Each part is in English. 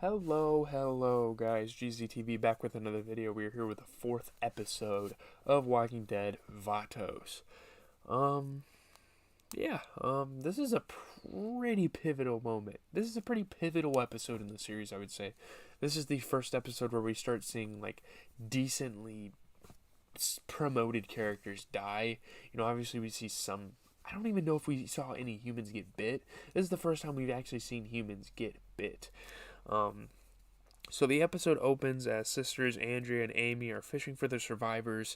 Hello guys, GZTV back with another video. We are here with the fourth episode of Walking Dead Vatos. Um, this is a pretty pivotal moment. This is a pretty pivotal episode in the series, I would say. This is the first episode where we start seeing, like, decently promoted characters die. Obviously we see some. I don't even know if we saw any humans get bit. This is the first time we've actually seen humans get bit. So the episode opens as sisters Andrea and Amy are fishing for the survivors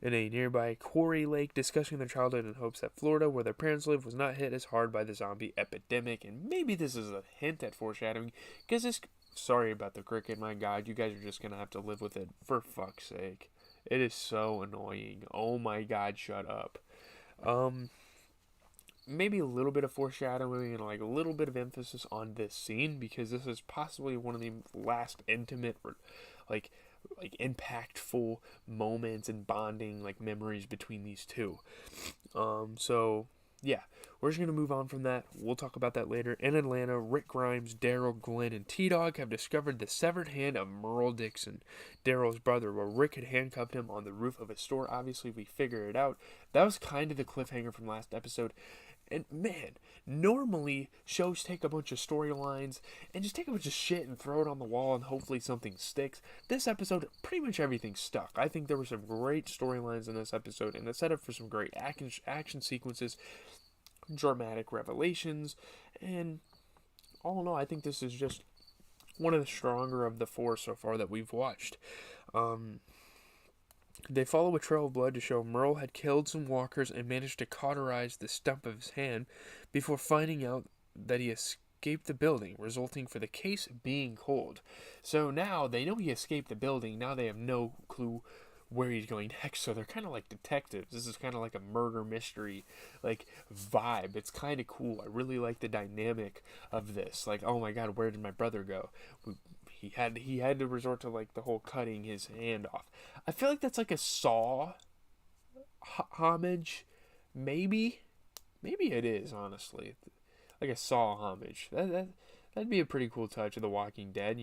in a nearby quarry lake, discussing their childhood in hopes that Florida, where their parents live, was not hit as hard by the zombie epidemic. And maybe this is a hint at foreshadowing, because this. Sorry about the cricket, my god, you guys are just gonna have to live with it, for fuck's sake. It is so annoying. Oh my god, shut up. Maybe a little bit of foreshadowing and like a little bit of emphasis on this scene, because this is possibly one of the last intimate like impactful moments and bonding like memories between these two. So yeah, we're just gonna move on from that. We'll talk about that later. In Atlanta, Rick Grimes, Daryl, Glenn, and T-Dog have discovered the severed hand of Merle Dixon, Daryl's brother, where Rick had handcuffed him on the roof of a store. Obviously, we figure it out. That was kind of the cliffhanger from last episode. And man, normally shows take a bunch of storylines and just take a bunch of shit and throw it on the wall and hopefully something sticks. This episode, pretty much everything stuck. I think there were some great storylines in this episode, and it set up for some great action sequences, dramatic revelations, and all in all, I think this is just one of the stronger of the four so far that we've watched. They follow a trail of blood to show Merle had killed some walkers and managed to cauterize the stump of his hand before finding out that he escaped the building, resulting for the case being cold. So now they know he escaped the building. Now they have no clue where he's going next. So they're kind of like detectives. This is kind of like a murder mystery like vibe. It's kind of cool. I really like the dynamic of this. Like, oh my god, where did my brother go? He had to resort to like the whole cutting his hand off. I feel like that's like a Saw homage, maybe it is, honestly, like a Saw homage. That'd be a pretty cool touch of The Walking Dead.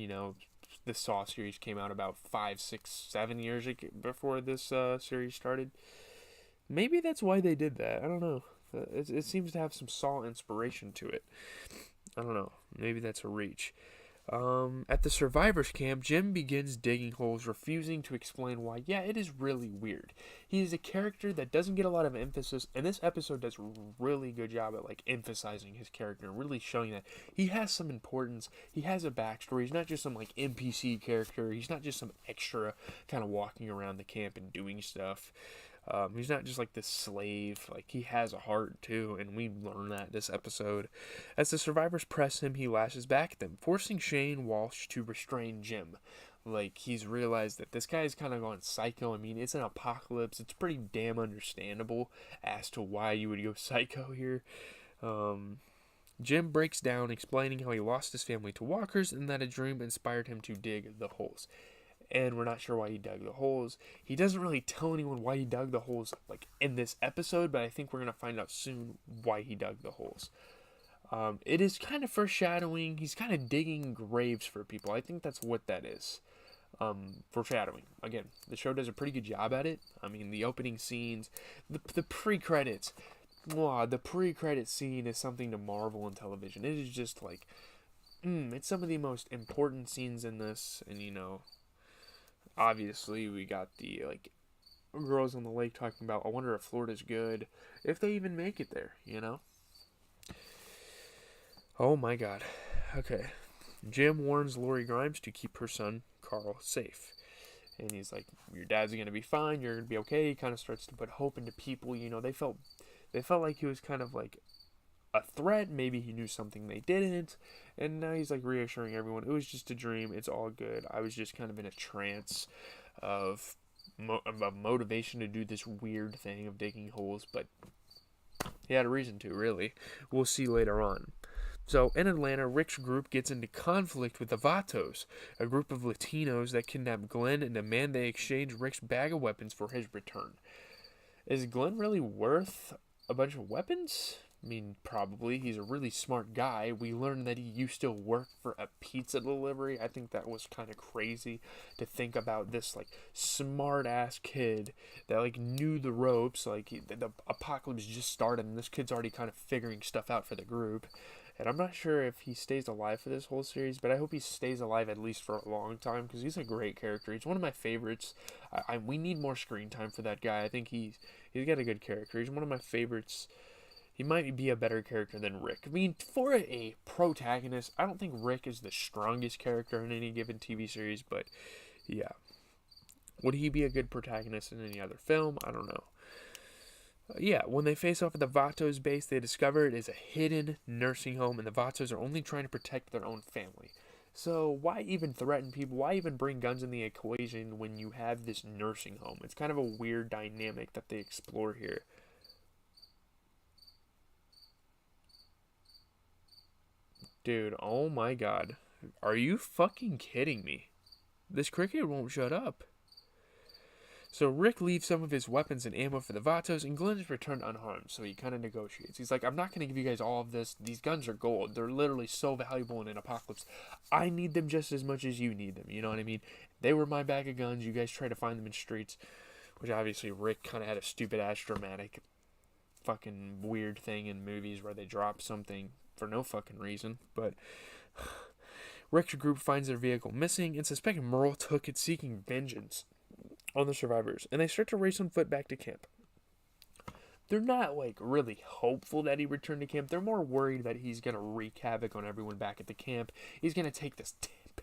The Saw series came out about 5, 6, 7 years before this series started. Maybe that's why they did that. I don't know. It seems to have some Saw inspiration to it. I don't know. Maybe that's a reach. At the survivors camp, Jim begins digging holes, refusing to explain why. Yeah, it is really weird. He is a character that doesn't get a lot of emphasis, and this episode does a really good job at like emphasizing his character and really showing that he has some importance. He has a backstory. He's not just some like NPC character. He's not just some extra kind of walking around the camp and doing stuff. He's not just like this slave. Like, he has a heart too, and we learn that this episode. As the survivors press him, he lashes back at them, forcing Shane Walsh to restrain Jim. Like, he's realized that this guy's kind of gone psycho. I mean, it's an apocalypse. It's pretty damn understandable as to why you would go psycho here. Jim breaks down, explaining how he lost his family to walkers and that a dream inspired him to dig the holes. And we're not sure why he dug the holes. He doesn't really tell anyone why he dug the holes like in this episode, but I think we're going to find out soon why he dug the holes. It is kind of foreshadowing. He's kind of digging graves for people. I think that's what that is. Foreshadowing. Again, the show does a pretty good job at it. I mean, the opening scenes, the pre-credits. The pre-credit scene is something to marvel in television. It is just like, it's some of the most important scenes in this, and obviously, we got the, like, girls on the lake talking about, I wonder if Florida's good, if they even make it there, Oh my god. Okay. Jim warns Lori Grimes to keep her son, Carl, safe. And he's like, your dad's gonna be fine, you're gonna be okay. He kind of starts to put hope into people, they felt like he was kind of like a threat. Maybe he knew something they didn't, and now he's like reassuring everyone it was just a dream, it's all good. I was just kind of in a trance of motivation to do this weird thing of digging holes, but he had a reason to, really. We'll see later on. So in Atlanta, Rick's group gets into conflict with the Vatos, a group of Latinos that kidnap Glenn and demand they exchange Rick's bag of weapons for his return. Is Glenn really worth a bunch of weapons? I mean, probably. He's a really smart guy. We learned that he used to work for a pizza delivery. I think that was kind of crazy to think about this, like, smart ass kid that, like, knew the ropes. Like, the apocalypse just started, and this kid's already kind of figuring stuff out for the group. And I'm not sure if he stays alive for this whole series, but I hope he stays alive at least for a long time because he's a great character. He's one of my favorites. We need more screen time for that guy. I think he's got a good character. He's one of my favorites. He might be a better character than Rick. I mean, for a protagonist, I don't think Rick is the strongest character in any given TV series, but yeah. Would he be a good protagonist in any other film? I don't know. Yeah, when they face off at the Vatos base, they discover it is a hidden nursing home, and the Vatos are only trying to protect their own family. So why even threaten people? Why even bring guns in the equation when you have this nursing home? It's kind of a weird dynamic that they explore here. Dude, oh my god. Are you fucking kidding me? This cricket won't shut up. So Rick leaves some of his weapons and ammo for the Vatos, and Glenn is returned unharmed, so he kind of negotiates. He's like, I'm not going to give you guys all of this. These guns are gold. They're literally so valuable in an apocalypse. I need them just as much as you need them. You know what I mean? They were my bag of guns. You guys try to find them in streets, which obviously Rick kind of had a stupid-ass dramatic fucking weird thing in movies where they drop something for no fucking reason. But Rick's group finds their vehicle missing and suspect Merle took it seeking vengeance on the survivors, and they start to race on foot back to camp. They're not, like, really hopeful that he returned to camp. They're more worried that he's going to wreak havoc on everyone back at the camp. He's going to take this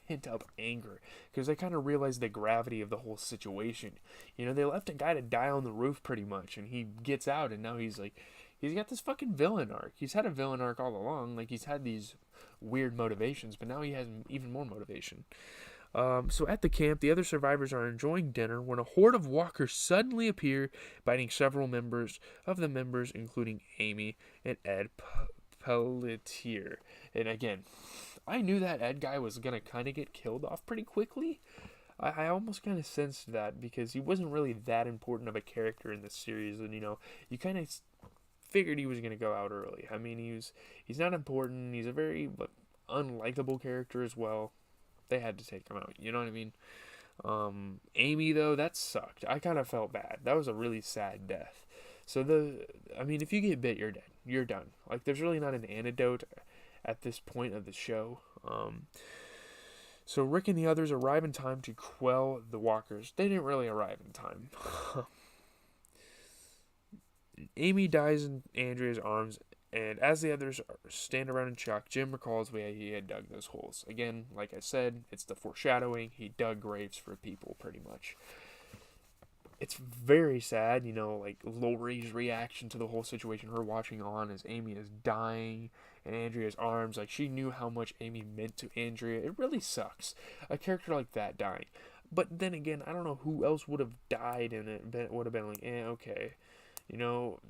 pent-up anger, because they kind of realize the gravity of the whole situation. You know, they left a guy to die on the roof pretty much, and he gets out, and now he's got this fucking villain arc. He's had a villain arc all along. Like, he's had these weird motivations, but now he has even more motivation. So at the camp, the other survivors are enjoying dinner when a horde of walkers suddenly appear, biting several members, including Amy and Ed Pelletier. And again, I knew that Ed guy was going to kind of get killed off pretty quickly. I almost kind of sensed that because he wasn't really that important of a character in this series. And, you know, you kind of figured he was going to go out early. I mean, he's not important. He's a very unlikable character as well. They had to take him out. You know what I mean? Amy, though, that sucked. I kind of felt bad. That was a really sad death. So, if you get bit, you're dead. You're done. Like, there's really not an antidote at this point of the show. So Rick and the others arrive in time to quell the walkers. They didn't really arrive in time. Amy dies in Andrea's arms, and as the others stand around in shock, Jim recalls why he had dug those holes. Again, like I said, it's the foreshadowing. He dug graves for people, pretty much. It's very sad, you know, like Lori's reaction to the whole situation, her watching on as Amy is dying in Andrea's arms. Like, she knew how much Amy meant to Andrea. It really sucks. A character like that dying. But then again, I don't know who else would have died in it. It would have been like, okay. You know,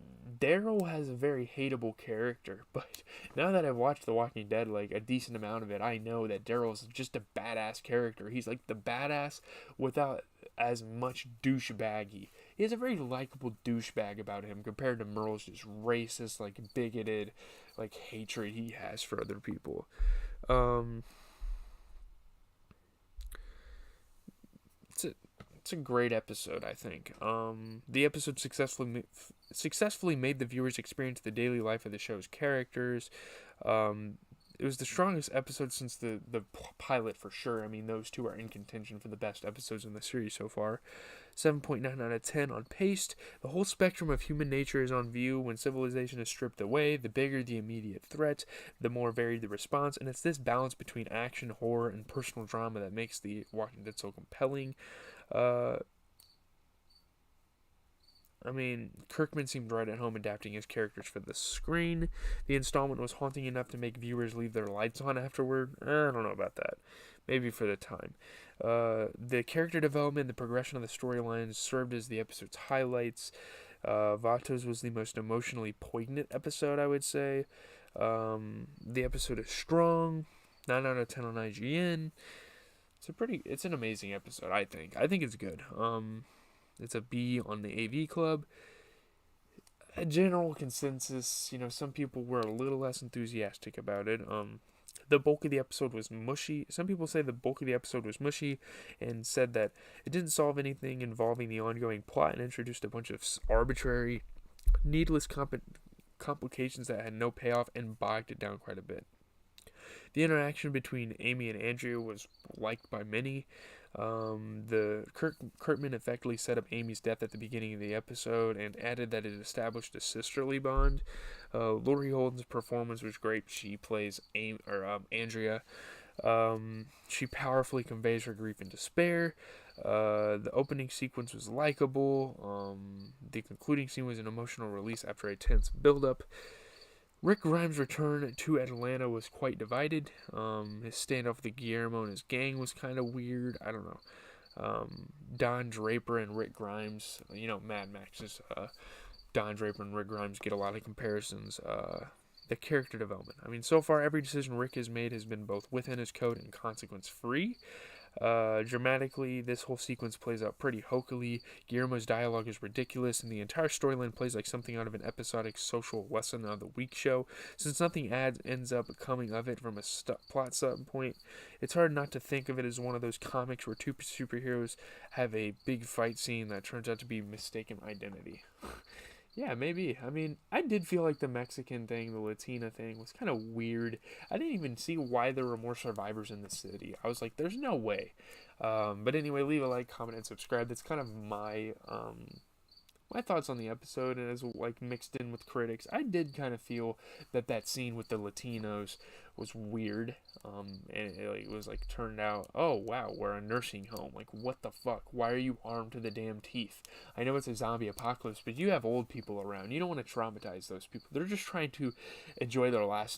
Daryl has a very hateable character, but now that I've watched The Walking Dead, like, a decent amount of it, I know that Daryl's just a badass character. He's, like, the badass without as much douchebaggy. He has a very likable douchebag about him compared to Merle's just racist, like, bigoted, like, hatred he has for other people. It's a great episode, I think. The episode successfully made the viewers experience the daily life of the show's characters. It was the strongest episode since the pilot, for sure. I mean, those two are in contention for the best episodes in the series so far. 7.9 out of 10 on Paste. The whole spectrum of human nature is on view. When civilization is stripped away, the bigger the immediate threat, the more varied the response. And it's this balance between action, horror, and personal drama that makes The Walking Dead so compelling. Kirkman seemed right at home adapting his characters for the screen. The installment was haunting enough to make viewers leave their lights on afterward. I don't know about that. Maybe for the time. The character development, the progression of the storylines served as the episode's highlights. Vatos was the most emotionally poignant episode, I would say. The episode is strong. 9 out of 10 on IGN. It's an amazing episode, I think. I think it's good. It's a B on the AV Club. a general consensus. Some people were a little less enthusiastic about it. The bulk of the episode was mushy. Some people say the bulk of the episode was mushy and said that it didn't solve anything involving the ongoing plot and introduced a bunch of arbitrary, needless complications that had no payoff and bogged it down quite a bit. The interaction between Amy and Andrea was liked by many. The Kurtman effectively set up Amy's death at the beginning of the episode and added that it established a sisterly bond. Laurie Holden's performance was great. She plays Andrea. She powerfully conveys her grief and despair. The opening sequence was likable. The concluding scene was an emotional release after a tense build-up. Rick Grimes' return to Atlanta was quite divided. His standoff with Guillermo and his gang was kind of weird. I don't know. Don Draper and Rick Grimes, Mad Max's Don Draper and Rick Grimes get a lot of comparisons. The character development. So far every decision Rick has made has been both within his code and consequence-free. Dramatically, this whole sequence plays out pretty hokily. Guillermo's dialogue is ridiculous, and the entire storyline plays like something out of an episodic social lesson on the week show. Since nothing ends up coming of it from a plot standpoint, it's hard not to think of it as one of those comics where two superheroes have a big fight scene that turns out to be mistaken identity. Yeah, maybe. I did feel like the Mexican thing, the Latina thing, was kind of weird. I didn't even see why there were more survivors in the city. I was like, there's no way. But anyway, leave a like, comment, and subscribe. That's kind of my thoughts on the episode, and as mixed in with critics. I did kind of feel that scene with the Latinos was weird, and it was turned out, oh wow, we're a nursing home. What the fuck? Why are you armed to the damn teeth? I know it's a zombie apocalypse, but you have old people around. You don't want to traumatize those people. They're just trying to enjoy their last